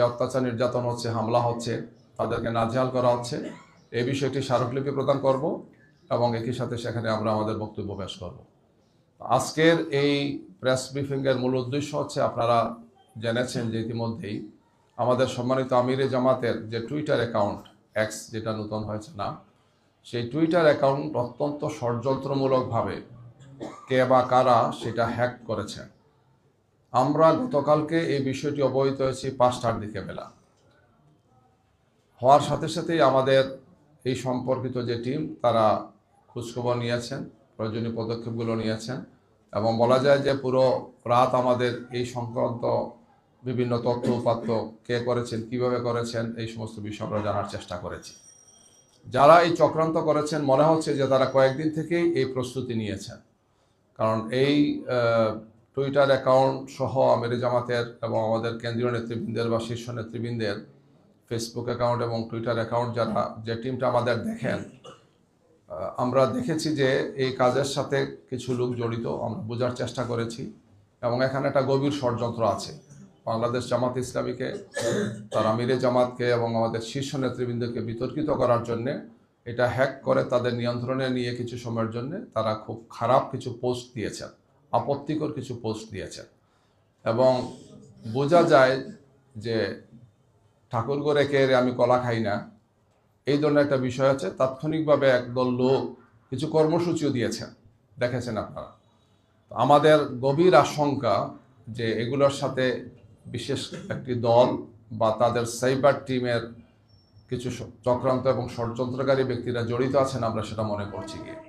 অত্যাচার নির্যাতন হচ্ছে, হামলা হচ্ছে, তাদেরকে নাজেহাল করা হচ্ছে, এই বিষয়টি স্মারকলিপি প্রদান করব এবং একই সাথে সেখানে আমরা আমাদের বক্তব্য পেশ করব। আজকের এই প্রেস ব্রিফিংয়ের মূল উদ্দেশ্য হচ্ছে, আপনারা জেনেছেন যে ইতিমধ্যেই আমাদের সম্মানিত আমিরে জামাতের যে টুইটার অ্যাকাউন্ট এক্স, যেটা নতুন হয়েছে না, সেই টুইটার অ্যাকাউন্ট অত্যন্ত ষড়যন্ত্রমূলকভাবে কে বা কারা সেটা হ্যাক করেছেন। আমরা গতকালকে এই বিষয়টি অবহিত হয়েছি 5টার দিকে বেলা। হওয়ার সাথে সাথেই আমাদের এই সম্পর্কিত যে টিম, তারা খোঁজখবর নিয়েছেন, প্রয়োজনীয় পদক্ষেপগুলো নিয়েছেন এবং বলা যায় যে পুরো রাত আমাদের এই সংক্রান্ত বিভিন্ন তথ্য উপাত্ত কে করেছেন, কিভাবে করেছেন, এই সমস্ত বিষয় আমরা জানার চেষ্টা করেছি। যারা এই চক্রান্ত করেছেন, মনে হচ্ছে যে তারা কয়েকদিন থেকেই এই প্রস্তুতি নিয়েছেন, কারণ এই টুইটার অ্যাকাউন্ট সহ আমিরে জামাতের এবং আমাদের কেন্দ্রীয় নেতৃবৃন্দের বা শীর্ষ নেতৃবৃন্দের ফেসবুক অ্যাকাউন্ট এবং টুইটার অ্যাকাউন্ট, যারা যে টিমটা আমাদের দেখেন, আমরা দেখেছি যে এই কাজের সাথে কিছু লোক জড়িত, আমরা বোঝার চেষ্টা করেছি এবং এখানে একটা গভীর ষড়যন্ত্র আছে। বাংলাদেশ জামাত ইসলামীকে, তার আমিরে জামাতকে এবং আমাদের শীর্ষ নেতৃবৃন্দকে বিতর্কিত করার জন্যে এটা হ্যাক করে তাদের নিয়ন্ত্রণে নিয়ে কিছু সময়ের জন্য তারা খুব খারাপ কিছু পোস্ট দিয়েছেন, আপত্তিকর কিছু পোস্ট দিয়েছেন এবং বোঝা যায় যে ঠাকুর করে কে রে আমি কলা খাই না, এই ধরনের একটা বিষয় আছে। তাৎক্ষণিকভাবে একদল লোক কিছু কর্মসূচিও দিয়েছেন, দেখেছেন আপনারা। আমাদের গভীর আশঙ্কা যে এগুলোর সাথে বিশেষ একটি দল বা তাদের সাইবার টিমের কিছু চক্রান্ত এবং ষড়যন্ত্রকারী ব্যক্তিরা জড়িত আছেন, আমরা সেটা মনে করছি গিয়ে।